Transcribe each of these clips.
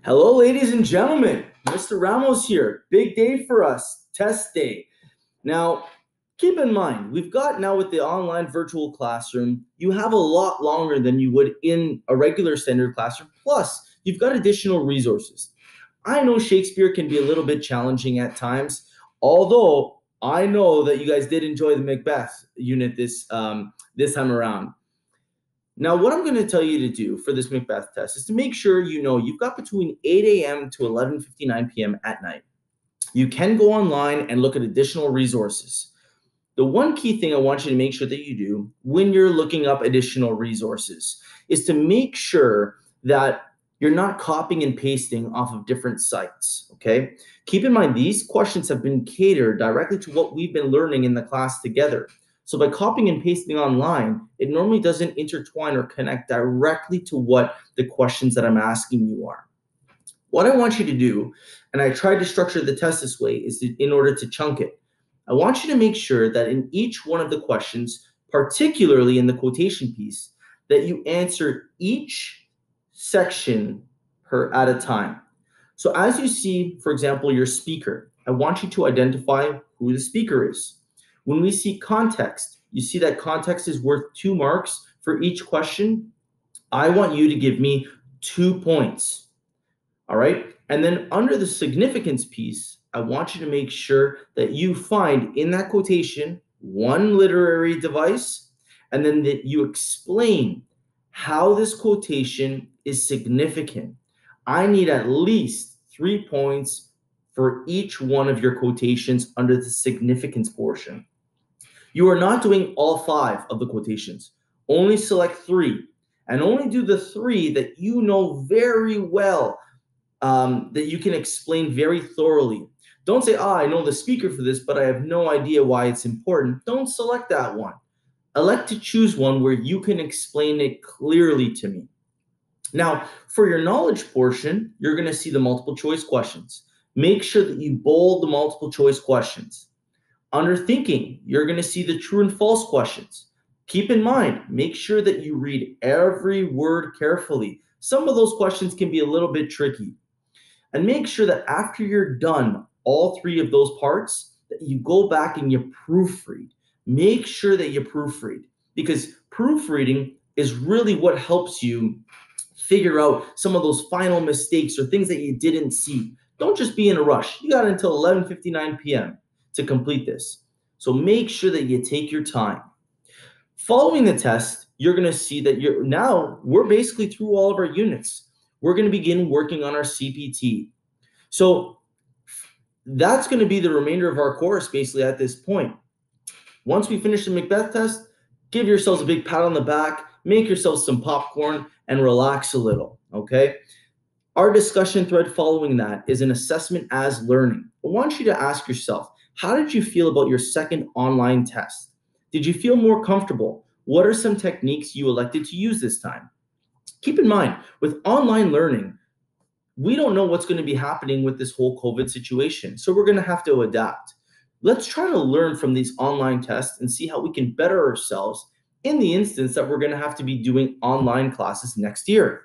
Hello, ladies and gentlemen. Mr. Ramos here. Big day for us, test day. Now, keep in mind, we've got now with the online virtual classroom, you have a lot longer than you would in a regular standard classroom. Plus, you've got additional resources. I know Shakespeare can be a little bit challenging at times, although I know that you guys did enjoy the Macbeth unit this time around. Now, what I'm going to tell you to do for this Macbeth test is to make sure you know you've got between 8 a.m. to 11:59 p.m. at night. You can go online and look at additional resources. The one key thing I want you to make sure that you do when you're looking up additional resources is to make sure that you're not copying and pasting off of different sites, okay? Keep in mind, these questions have been catered directly to what we've been learning in the class together. So by copying and pasting online, it normally doesn't intertwine or connect directly to what the questions that I'm asking you are. What I want you to do, and I tried to structure the test this way, is in order to chunk it. I want you to make sure that in each one of the questions, particularly in the quotation piece, that you answer each section at a time. So as you see, for example, your speaker, I want you to identify who the speaker is. When we see context, you see that context is worth 2 marks for each question. I want you to give me 2 points. All right. And then under the significance piece, I want you to make sure that you find in that quotation one literary device, and then that you explain how this quotation is significant. I need at least 3 points for each one of your quotations under the significance portion. You are not doing all 5 of the quotations. Only select 3, and only do the 3 that you know very well, that you can explain very thoroughly. Don't say, I know the speaker for this, but I have no idea why it's important. Don't select that one. Elect to choose one where you can explain it clearly to me. Now, for your knowledge portion, you're going to see the multiple choice questions. Make sure that you bold the multiple choice questions. Under thinking, you're going to see the true and false questions. Keep in mind, make sure that you read every word carefully. Some of those questions can be a little bit tricky. And make sure that after you're done all 3 of those parts, that you go back and you proofread. Make sure that you proofread, because proofreading is really what helps you figure out some of those final mistakes or things that you didn't see. Don't just be in a rush. You got until 11:59 p.m. to complete this. So make sure that you take your time. Following the test, you're going to see that we're basically through all of our units. We're going to begin working on our CPT. So that's going to be the remainder of our course basically at this point. Once we finish the Macbeth test, give yourselves a big pat on the back, make yourselves some popcorn, and relax a little, okay? Our discussion thread following that is an assessment as learning. I want you to ask yourself, how did you feel about your second online test? Did you feel more comfortable? What are some techniques you elected to use this time? Keep in mind, with online learning, we don't know what's going to be happening with this whole COVID situation, so we're going to have to adapt. Let's try to learn from these online tests and see how we can better ourselves in the instance that we're going to have to be doing online classes next year.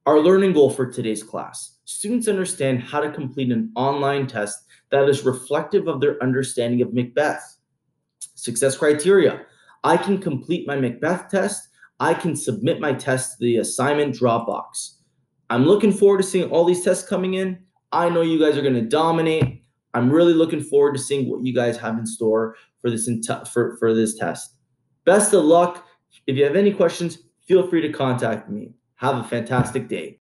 Our learning goal for today's class: students understand how to complete an online test that is reflective of their understanding of Macbeth. Success criteria: I can complete my Macbeth test. I can submit my test to the assignment Dropbox. I'm looking forward to seeing all these tests coming in. I know you guys are going to dominate. I'm really looking forward to seeing what you guys have in store for this for this test. Best of luck. If you have any questions, feel free to contact me. Have a fantastic day.